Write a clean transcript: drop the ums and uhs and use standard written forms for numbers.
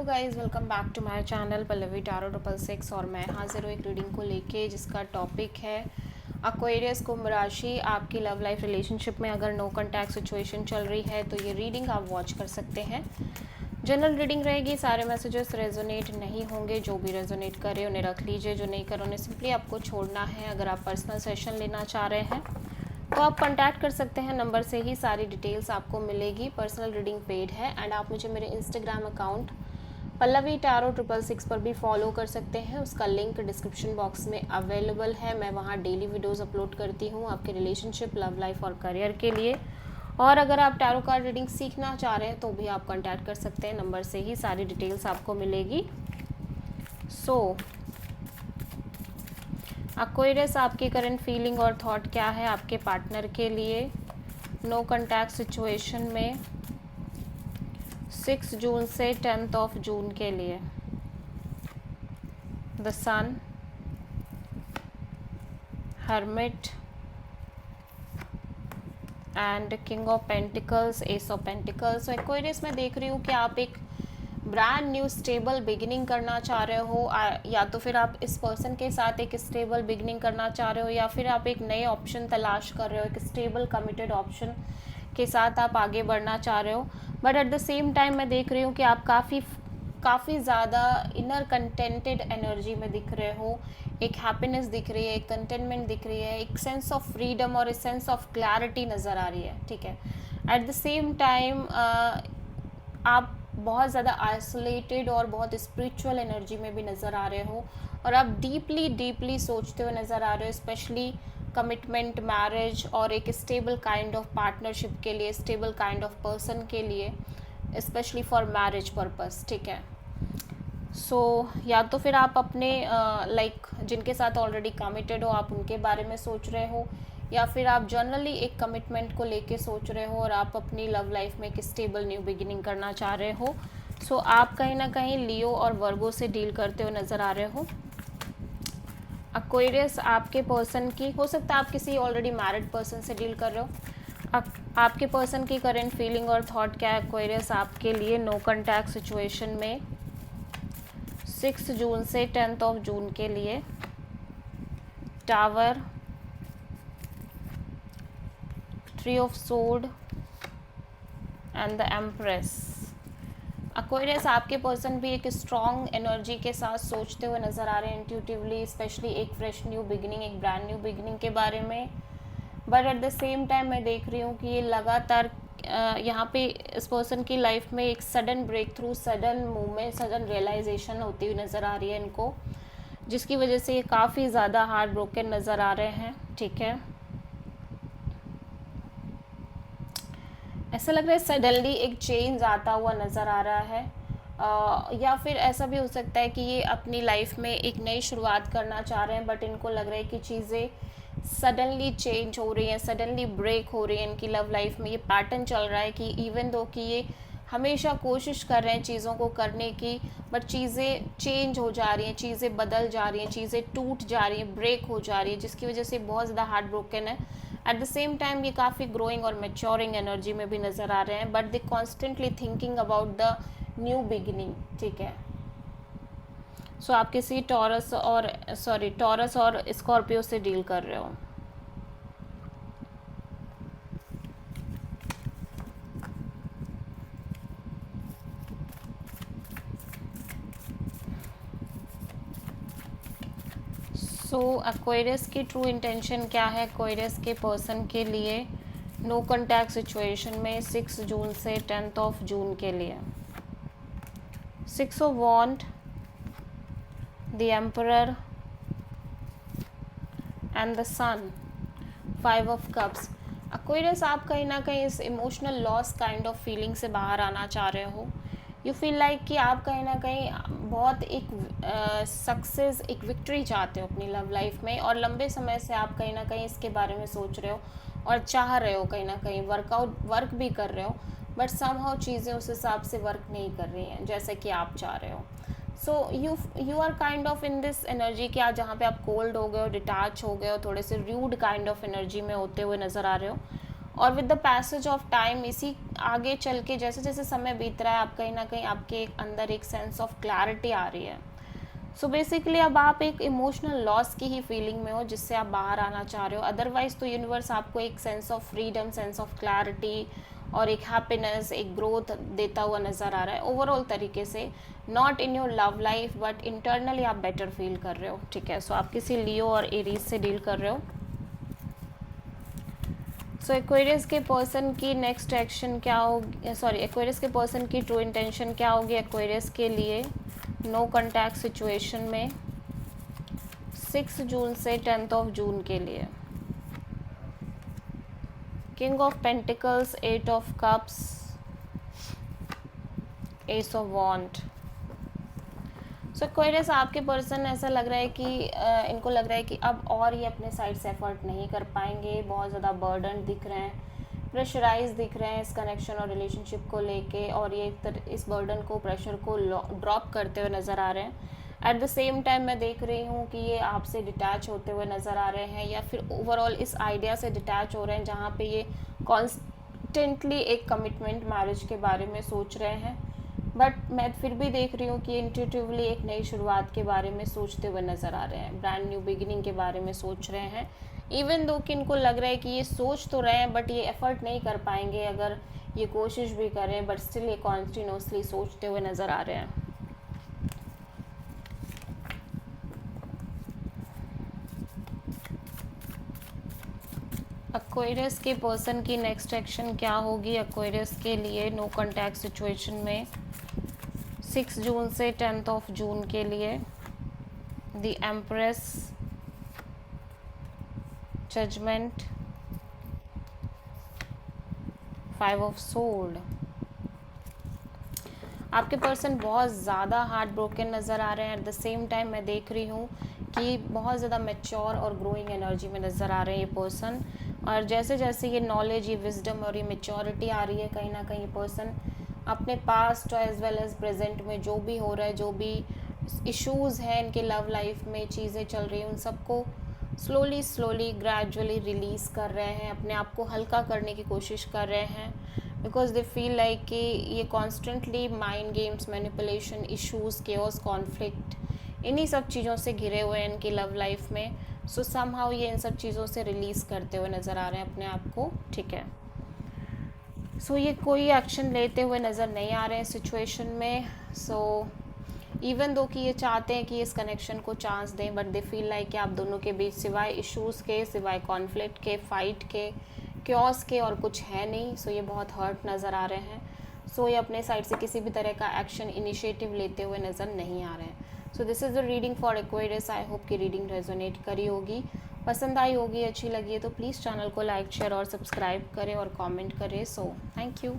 Hello guys, welcome back to my channel Pallavi tarot 666 और मैं हाजिर हूँ एक रीडिंग को लेके जिसका टॉपिक है एक्वेरियस कुंभ राशि। आपकी लव लाइफ रिलेशनशिप में अगर नो कॉन्टैक्ट सिचुएशन चल रही है तो ये रीडिंग आप वॉच कर सकते हैं। जनरल रीडिंग रहेगी, सारे मैसेजेस रेजोनेट नहीं होंगे। जो भी रेजोनेट करे उन्हें रख लीजिए, जो नहीं करे उन्हें सिंपली आपको छोड़ना है। अगर आप पर्सनल सेशन लेना चाह रहे हैं तो आप कांटेक्ट कर सकते हैं, नंबर से ही सारी डिटेल्स आपको मिलेगी। पर्सनल रीडिंग पेड है एंड आप मुझे मेरे इंस्टाग्राम अकाउंट पल्लवी टारो 666 पर भी फॉलो कर सकते हैं। उसका लिंक डिस्क्रिप्शन बॉक्स में अवेलेबल है। मैं वहाँ डेली वीडियोस अपलोड करती हूँ आपके रिलेशनशिप, लव लाइफ और करियर के लिए। और अगर आप टैरो कार्ड रीडिंग सीखना चाह रहे हैं तो भी आप कांटेक्ट कर सकते हैं, नंबर से ही सारी डिटेल्स आपको मिलेगी। एक्वेरियस, आपकी करंट फीलिंग और थॉट क्या है आपके पार्टनर के लिए नो कॉन्टैक्ट सिचुएशन में 6 जून से 10 जून के लिए। The sun, hermit and king of pentacles, ace of pentacles. तो एक्वेरियस मैं देख रही हूँ कि आप एक ब्रांड न्यू स्टेबल बिगिनिंग करना चाह रहे हो, या तो फिर आप इस पर्सन के साथ एक स्टेबल बिगिनिंग करना चाह रहे हो, या फिर आप एक नए ऑप्शन तलाश कर रहे हो, एक स्टेबल कमिटेड ऑप्शन के साथ आप आगे बढ़ना चाह रहे हो। But at the same time मैं देख रही हूँ कि आप काफ़ी ज़्यादा इनर कंटेंटेड एनर्जी में दिख रहे हो। एक हैप्पीनेस दिख रही है, एक कंटेनमेंट दिख रही है, एक सेंस ऑफ फ्रीडम और एक सेंस ऑफ क्लैरिटी नज़र आ रही है। ठीक है, एट द सेम टाइम आप बहुत ज़्यादा आइसोलेटेड और बहुत स्पिरिचुअल एनर्जी में भी नज़र आ रहे हो, और आप डीपली सोचते हुए नज़र आ रहे हो, स्पेशली कमिटमेंट, मैरिज और एक स्टेबल काइंड ऑफ पार्टनरशिप के लिए, स्टेबल काइंड ऑफ पर्सन के लिए, स्पेशली फॉर मैरिज पर्पस। ठीक है, या तो फिर आप अपने जिनके साथ ऑलरेडी कमिटेड हो आप उनके बारे में सोच रहे हो, या फिर आप जनरली एक कमिटमेंट को लेके सोच रहे हो और आप अपनी लव लाइफ में एक स्टेबल न्यू बिगिनिंग करना चाह रहे हो। आप कहीं ना कहीं लियो और वर्गो से डील करते हुए नज़र आ रहे हो। एक्वेरियस, आपके पर्सन की, हो सकता है आप किसी ऑलरेडी मैरिड पर्सन से डील कर रहे हो। आपके पर्सन की करंट फीलिंग और थॉट क्या है एक्वेरियस आपके लिए नो कॉन्टैक्ट सिचुएशन में 6 जून से 10 जून के लिए। Tower, tree of sword and the empress. Aquarius, आपके पर्सन भी एक स्ट्रॉन्ग एनर्जी के साथ सोचते हुए नज़र आ रहे हैं, इंट्यूटिवली, स्पेशली एक फ्रेश न्यू बिगिनिंग, एक ब्रांड न्यू बिगिनिंग के बारे में। But at the same time मैं देख रही हूँ कि ये लगातार यहाँ पे इस पर्सन की लाइफ में एक sudden breakthrough, sudden movement, sudden realisation होती हुई नज़र आ रही है इनको, जिसकी वजह से ये काफ़ी ज़्यादा हार्ट ब्रोकन नज़र आ रहे हैं। ठीक है, ऐसा लग रहा है सडनली एक चेंज आता हुआ नज़र आ रहा है, या फिर ऐसा भी हो सकता है कि ये अपनी लाइफ में एक नई शुरुआत करना चाह रहे हैं, बट इनको लग रहा है कि चीज़ें सडनली चेंज हो रही हैं, सडनली ब्रेक हो रही है इनकी लव लाइफ में। ये पैटर्न चल रहा है कि इवन दो कि ये हमेशा कोशिश कर रहे हैं चीज़ों को करने की, बट चीज़ें चेंज हो जा रही हैं, चीज़ें बदल जा रही हैं, चीज़ें टूट जा रही हैं, ब्रेक हो जा रही है, जिसकी वजह से बहुत ज़्यादा हार्ट ब्रोकन है। एट द सेम टाइम ये काफ़ी ग्रोइंग और मैच्योरिंग एनर्जी में भी नज़र आ रहे हैं, but they constantly thinking about the new beginning. ठीक है, आप किसी टॉरस और स्कॉर्पियो से डील कर रहे हो। एक्वेरियस की ट्रू इंटेंशन क्या है एक्वेरियस के पर्सन के लिए नो कॉन्टैक्ट सिचुएशन में 6 जून से 10 जून के लिए। 6 of wand, the emperor and the sun, 5 of cups. Aquarius, आप कहीं ना कहीं इस emotional loss kind of feeling से बाहर आना चाह रहे हो। यू फील लाइक कि आप कहीं ना कहीं बहुत एक सक्सेस, एक विक्ट्री चाहते हो अपनी लव लाइफ में, और लंबे समय से आप कहीं ना कहीं इसके बारे में सोच रहे हो और चाह रहे हो, कहीं ना कहीं वर्क भी कर रहे हो, बट समहाउ चीज़ें उस हिसाब से वर्क नहीं कर रही हैं जैसे कि आप चाह रहे हो। You are kind of in this energy कि आज जहाँ पे आप कोल्ड हो गए हो, डिटैच हो गए हो, थोड़े से रूड काइंड ऑफ एनर्जी में होते हुए नज़र आ रहे हो, और with the passage of time, इसी आगे चल के जैसे जैसे समय बीत रहा है, आप कहीं ना कहीं आपके अंदर एक सेंस ऑफ क्लैरिटी आ रही है। सो बेसिकली अब आप एक इमोशनल लॉस की ही फीलिंग में हो जिससे आप बाहर आना चाह रहे हो। अदरवाइज तो यूनिवर्स आपको एक sense of freedom, sense of clarity और एक हैप्पीनेस, एक ग्रोथ देता हुआ नज़र आ रहा है ओवरऑल तरीके से। Not in your love life but internally आप बेटर फील कर रहे हो, ठीक है। सो आप किसी लियो और एरीज से डील कर रहे हो। सो एक्वेरियस के पर्सन की नेक्स्ट एक्शन क्या होगी, सॉरी, एक्वेरियस के पर्सन की ट्रू इंटेंशन क्या होगी एक्वेरियस के लिए नो कॉन्टैक्ट सिचुएशन में 6 जून से 10 ऑफ जून के लिए। King of pentacles, 8 of cups, ace of wand. So Aquarius आपके पर्सन ऐसा लग रहा है कि इनको लग रहा है कि अब और ये अपने साइड से एफर्ट नहीं कर पाएंगे, बहुत ज़्यादा बर्डन दिख रहे हैं, प्रेशराइज दिख रहे हैं इस कनेक्शन और रिलेशनशिप को लेके, और ये इस बर्डन को, प्रेशर को ड्रॉप करते हुए नज़र आ रहे हैं। एट द सेम टाइम मैं देख रही हूँ कि ये आपसे डिटैच होते हुए नज़र आ रहे हैं, या फिर ओवरऑल इस आइडिया से डिटैच हो रहे हैं जहाँ पे ये कॉन्स्टेंटली एक कमिटमेंट, मैरिज के बारे में सोच रहे हैं। बट मैं फिर भी देख रही हूँ कि इंट्यूटिवली एक नई शुरुआत के बारे में सोचते हुए नज़र आ रहे हैं, ब्रांड न्यू बिगिनिंग के बारे में सोच रहे हैं। इवन दो कि इनको लग रहा है कि ये सोच तो रहे हैं बट ये एफर्ट नहीं कर पाएंगे अगर ये कोशिश भी करें, बट स्टिल ये कॉन्टिन्यूसली सोचते हुए नज़र आ रहे हैं। एक्वेरियस के पर्सन की नेक्स्ट एक्शन क्या होगी एक्वेरियस के लिए नो कॉन्टैक्ट सिचुएशन में 6 जून से 10 ऑफ जून के लिए। The empress, judgement, 5 of sword. आपके पर्सन बहुत ज़्यादा हार्ट ब्रोकन नज़र आ रहे हैं। एट द सेम टाइम मैं देख रही हूँ कि बहुत ज़्यादा मैच्योर और ग्रोइंग एनर्जी में नज़र आ रहे हैं ये पर्सन, और जैसे जैसे ये नॉलेज, ये विजडम और ये मेच्योरिटी आ रही है, कहीं ना कहीं ये पर्सन अपने past as well as present में जो भी हो रहा है, जो भी इश्यूज़ हैं इनके लव लाइफ में, चीज़ें चल रही हैं, उन सबको स्लोली ग्रेजुअली रिलीज़ कर रहे हैं, अपने आप को हल्का करने की कोशिश कर रहे हैं। बिकॉज दे फील लाइक कि ये constantly mind games, manipulation, issues, chaos, conflict, इन्हीं सब चीज़ों से घिरे हुए हैं इनकी लव लाइफ में। सो समहाउ ये इन सब चीज़ों से रिलीज़ करते हुए नज़र आ रहे हैं अपने आप को, ठीक है। सो ये कोई एक्शन लेते हुए नज़र नहीं आ रहे हैं सिचुएशन में। सो इवन दो कि ये चाहते हैं कि इस कनेक्शन को चांस दें, बट दे फील लाइक कि आप दोनों के बीच सिवाय इश्यूज़ के, सिवाय कॉन्फ्लिक्ट के, फाइट के, क्योस के और कुछ है नहीं। सो ये बहुत हर्ट नज़र आ रहे हैं। सो ये अपने साइड से किसी भी तरह का एक्शन, इनिशिएटिव लेते हुए नज़र नहीं आ रहे हैं। So this is the reading for Aquarius. I hope कि रीडिंग रेजोनेट करी होगी, पसंद आई होगी, अच्छी लगी है तो प्लीज़ चैनल को लाइक, शेयर और सब्सक्राइब करें और कमेंट करें। So thank you.